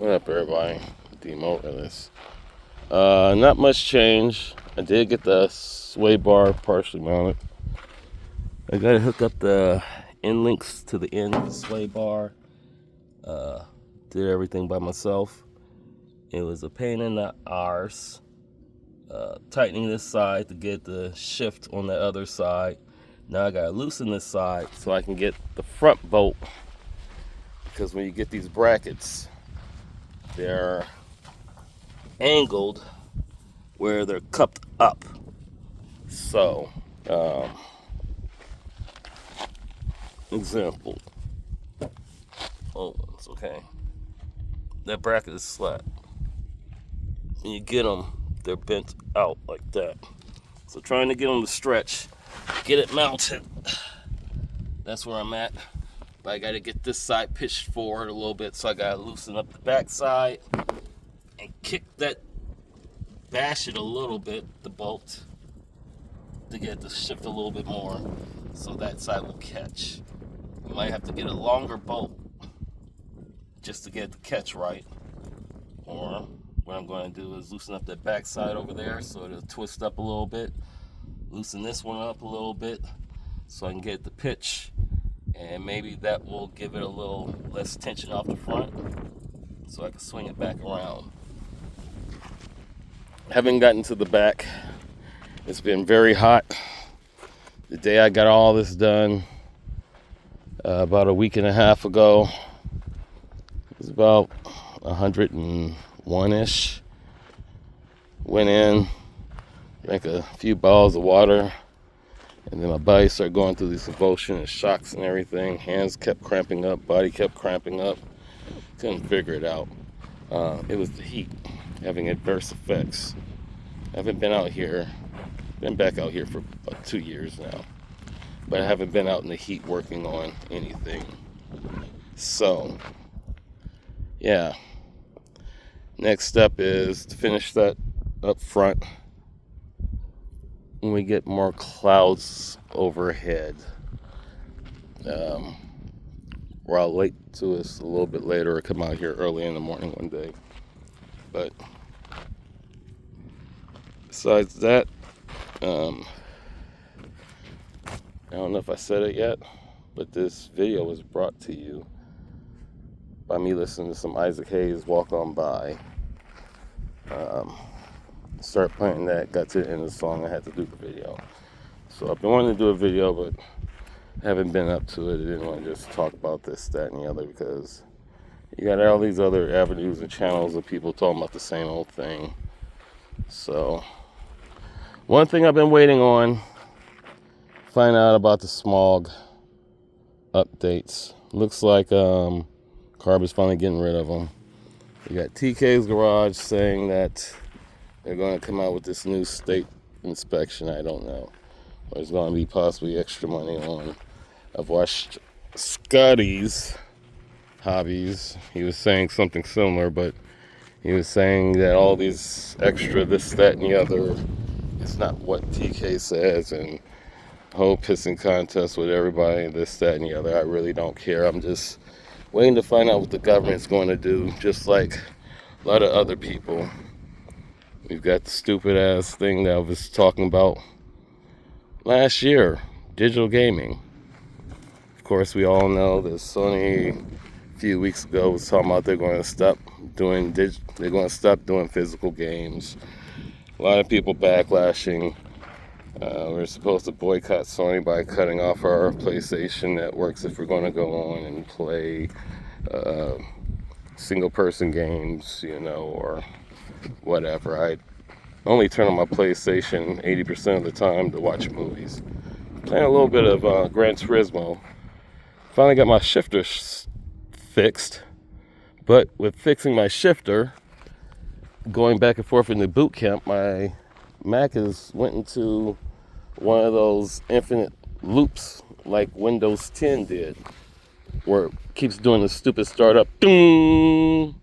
What up, everybody? Demotor. Not much change. I did get the sway bar partially mounted. I gotta hook up the end links to the end of the sway bar. Did everything by myself. It was a pain in the arse. Tightening this side to get the shift on the other side. Now I gotta loosen this side so I can get the front bolt. Because when you get these brackets, they're angled where they're cupped up. So, example. Oh, it's okay. That bracket is flat. When you get them, they're bent out like that. So trying to get them to stretch, get it mounted. That's where I'm at. But I gotta get this side pitched forward a little bit, so I gotta loosen up the back side and bash it a little bit, the bolt, to get it to shift a little bit more, so that side will catch. You might have to get a longer bolt just to get it to catch right. Or what I'm going to do is loosen up that back side over there so it'll twist up a little bit. Loosen this one up a little bit so I can get the pitch, and maybe that will give it a little less tension off the front so I can swing it back around. Having gotten to the back, it's been very hot. The day I got all this done, about a week and a half ago, it was about 101-ish. Went in, drank a few bottles of water, and then my body started going through these convulsions and shocks and everything. Hands kept cramping up, body kept cramping up. Couldn't figure it out. It was the heat having adverse effects. I haven't been back out here for about 2 years now, but I haven't been out in the heat working on anything. So, yeah. Next step is to finish that up front when we get more clouds overhead. Or I'll wait to us a little bit later or come out here early in the morning one day. But besides that, I don't know if I said it yet, but this video was brought to you by me listening to some Isaac Hayes, Walk On By. Started playing that, got to the end of the song, I had to do the video. So I've been wanting to do a video, but haven't been up to it. I didn't want to just talk about this, that, and the other, because you got all these other avenues and channels of people talking about the same old thing. So, one thing I've been waiting on, find out about the smog updates. Looks like Carb is finally getting rid of them. You got TK's Garage saying that they're going to come out with this new state inspection. I don't know. There's going to be possibly extra money on. I've watched Scotty's Hobbies. He was saying something similar, but he was saying that all these extra this, that, and the other is not what TK says, and whole pissing contest with everybody, this, that, and the other. I really don't care. I'm just waiting to find out what the government's going to do, just like a lot of other people. We've got the stupid ass thing that I was talking about last year, digital gaming. Of course, we all know that Sony a few weeks ago was talking about they're going to stop doing physical games. A lot of people backlashing. We're supposed to boycott Sony by cutting off our PlayStation networks if we're going to go on and play single-person games, or whatever. I only turn on my PlayStation 80% of the time to watch movies. Playing a little bit of Gran Turismo. Finally got my shifter fixed, but with fixing my shifter, going back and forth in the boot camp, my Mac went into one of those infinite loops like Windows 10 did, where it keeps doing the stupid startup, ding,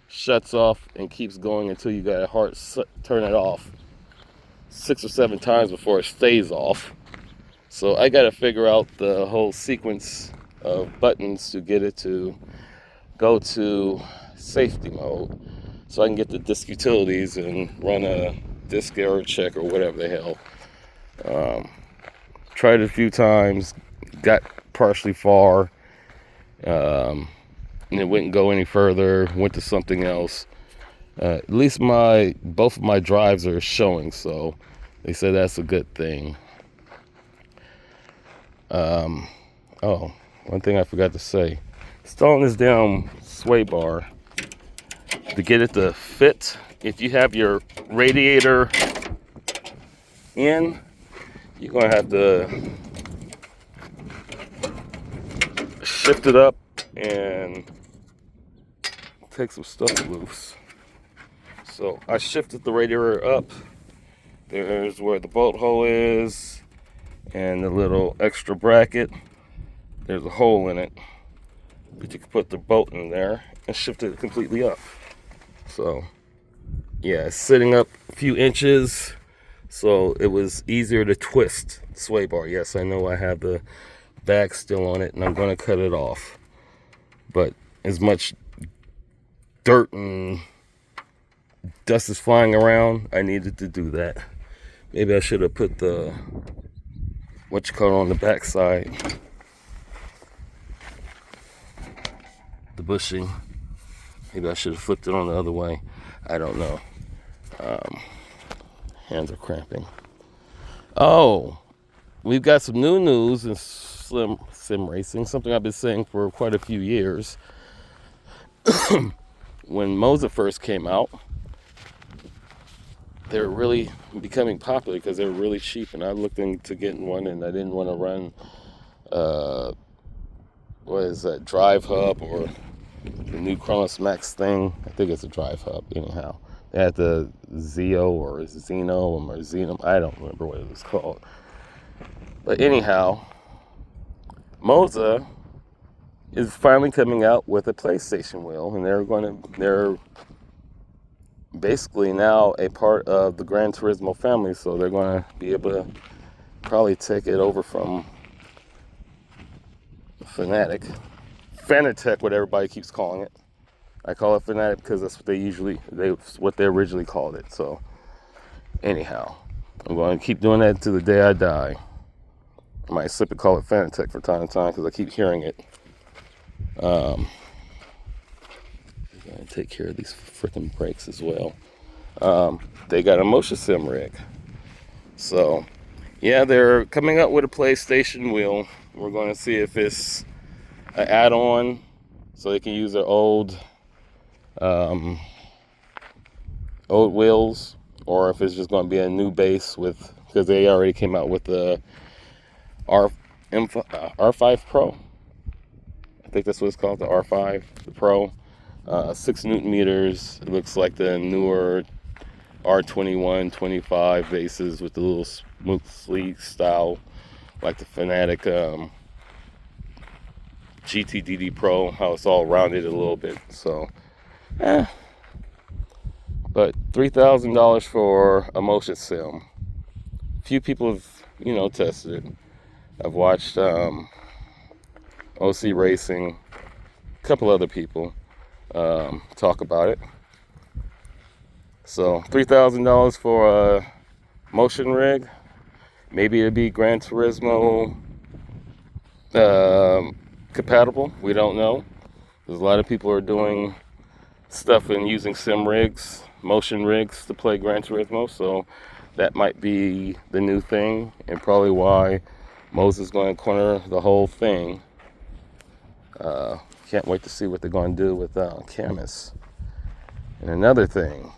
shuts off and keeps going until you got a hard turn it off 6 or 7 times before it stays off. So I got to figure out the whole sequence of buttons to get it to go to safety mode, so I can get the disk utilities and run a disk error check or whatever the hell. Tried it a few times, got partially far, and it wouldn't go any further, went to something else. At least both of my drives are showing, so they said that's a good thing. Oh, one thing I forgot to say. Installing this damn sway bar, to get it to fit, if you have your radiator in, you're going to have to shift it up and take some stuff loose. So I shifted the radiator up. There's where the bolt hole is and the little extra bracket. There's a hole in it, but you can put the bolt in there and shift it completely up. So yeah, it's sitting up a few inches, so it was easier to twist the sway bar. Yes, I know I have the bag still on it and I'm going to cut it off, but as much dirt and dust is flying around, I needed to do that. Maybe I should have put the on the back side, the bushing. Maybe I should have flipped it on the other way. I don't know. Hands are cramping. Oh, we've got some new news in sim racing, something I've been saying for quite a few years. When Moza first came out, they were really becoming popular because they were really cheap, and I looked into getting one, and I didn't want to run what is that, Drive Hub or the new Kronos Max thing. I think it's a Drive Hub anyhow. They had the Zeo or Xeno or Xenum, I don't remember what it was called. But anyhow, Moza is finally coming out with a PlayStation wheel, and they're basically now a part of the Gran Turismo family, so they're going to be able to probably take it over from Fanatec, what everybody keeps calling it. I call it Fanatec because that's what they originally called it. So anyhow, I'm going to keep doing that to the day I die. I might simply call it Fanatec from time to time because I keep hearing it. I'm going to take care of these freaking brakes as well. They got a motion sim rig. So yeah, they're coming up with a PlayStation wheel. We're going to see if it's an add-on so they can use their old wheels, or if it's just going to be a new base because they already came out with the R5 Pro. I think that's what it's called, the R5, the Pro. 6 Newton meters. It looks like the newer R21, 25 bases with the little smooth sleeve style, like the Fanatec GTDD Pro, how it's all rounded a little bit. So, but $3,000 for a motion sim. Few people have, tested it. I've watched OC Racing, a couple other people talk about it. So $3,000 for a motion rig. Maybe it'd be Gran Turismo compatible. We don't know. There's a lot of people are doing stuff and using sim rigs, motion rigs to play Gran Turismo. So that might be the new thing, and probably why Moza's going to corner the whole thing. Can't wait to see what they're going to do with Camus. And another thing,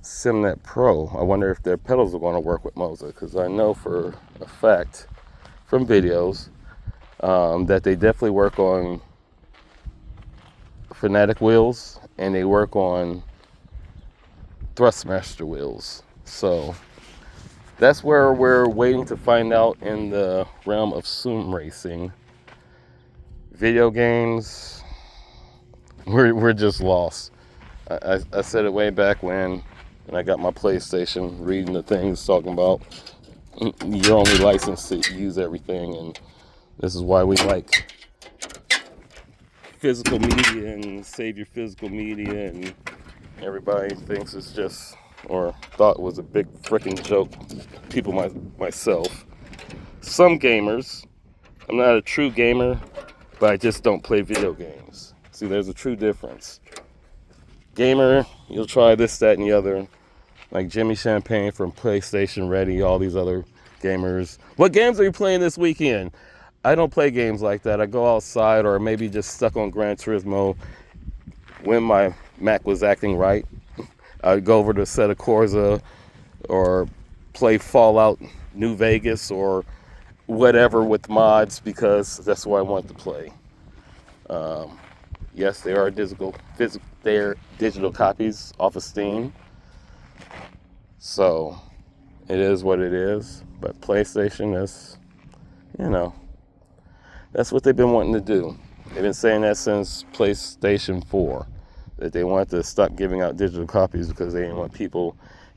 SimNet Pro. I wonder if their pedals are going to work with Moza, because I know for a fact from videos that they definitely work on Fanatec wheels, and they work on Thrustmaster wheels. So that's where we're waiting to find out in the realm of sim racing. Video games, we're just lost. I said it way back when I got my PlayStation, reading the things talking about you're only licensed to use everything, and this is why we like physical media and save your physical media, and everybody thinks it's just, or thought it was a big freaking joke. People myself. Some gamers, I'm not a true gamer, but I just don't play video games. See, there's a true difference. Gamer, you'll try this, that, and the other. Like Jimmy Champagne from PlayStation Ready, all these other gamers. What games are you playing this weekend? I don't play games like that. I go outside, or maybe just stuck on Gran Turismo when my Mac was acting right. I'd go over to Assetto Corsa or play Fallout New Vegas or whatever with mods, because that's what I want to play. Yes, they are digital copies off of Steam. So it is what it is. But PlayStation is, that's what they've been wanting to do. They've been saying that since PlayStation 4, that they wanted to stop giving out digital copies because they didn't want people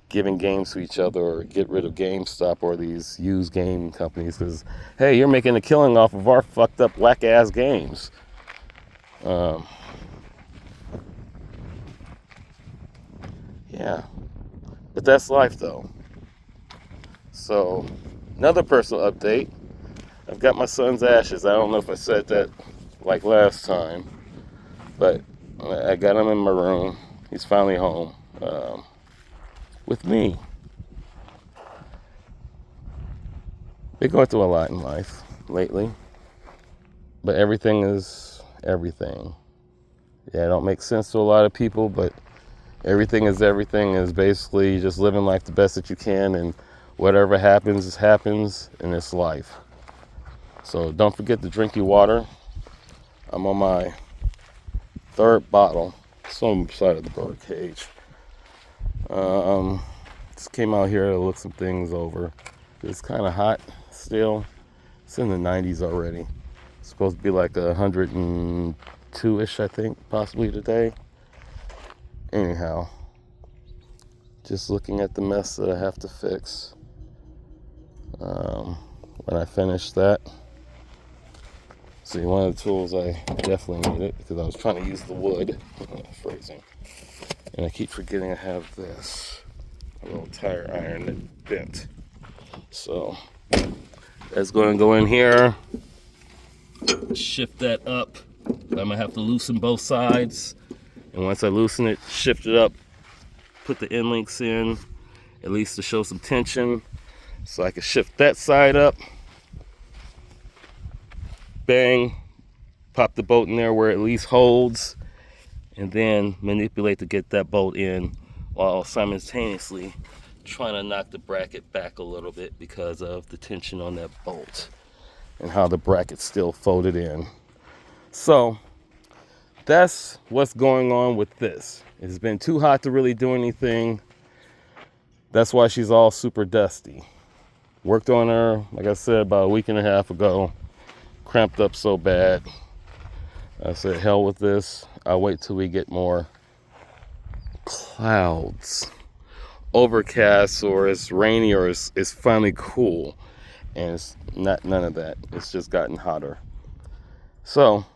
giving games to each other, or get rid of GameStop or these used game companies, because, hey, you're making a killing off of our fucked up whack-ass games. Yeah. But that's life, though. So, another personal update. I've got my son's ashes. I don't know if I said that like last time, but I got him in my room. He's finally home with me. Been going through a lot in life lately, but everything is everything. Yeah, it don't make sense to a lot of people, but everything is basically just living life the best that you can, and whatever happens in this life. So don't forget to drink your water. I'm on my third bottle. It's on the side of the bird cage. Just came out here to look some things over. It's kind of hot still. It's in the 90s already. It's supposed to be like 102-ish, I think, possibly today. Anyhow, just looking at the mess that I have to fix. When I finish that, see, one of the tools I definitely needed, because I was trying to use the wood, phrasing, and I keep forgetting I have this, a little tire iron that bent. So that's going to go in here, shift that up. I'm going to have to loosen both sides, and once I loosen it, shift it up, put the end links in, at least to show some tension, so I can shift that side up, bang, pop the bolt in there where it at least holds, and then manipulate to get that bolt in, while simultaneously trying to knock the bracket back a little bit because of the tension on that bolt and how the bracket's still folded in. So that's what's going on with this. It's been too hot to really do anything. That's why she's all super dusty. Worked on her, like I said, about a week and a half ago. Cramped up so bad. I said, hell with this. I'll wait till we get more clouds, overcast, or it's rainy, or it's finally cool. And it's not none of that. It's just gotten hotter. So,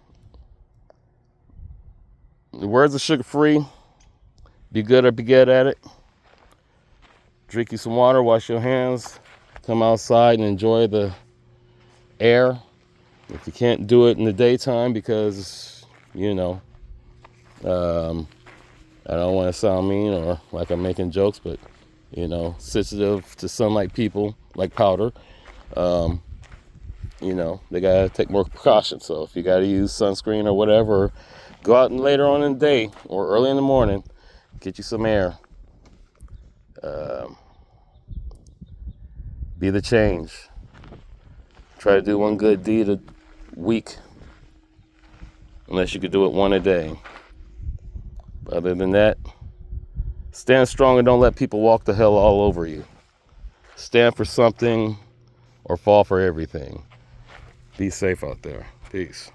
the words are sugar-free. Be good or be good at it. Drink you some water, wash your hands, come outside and enjoy the air. If you can't do it in the daytime because, I don't want to sound mean or like I'm making jokes, but, sensitive to sunlight people like powder, they got to take more precautions. So if you got to use sunscreen or whatever, go out and later on in the day or early in the morning, get you some air. Be the change. Try to do one good deed a week, unless you could do it one a day. But other than that, stand strong and don't let people walk the hell all over you. Stand for something or fall for everything. Be safe out there. Peace.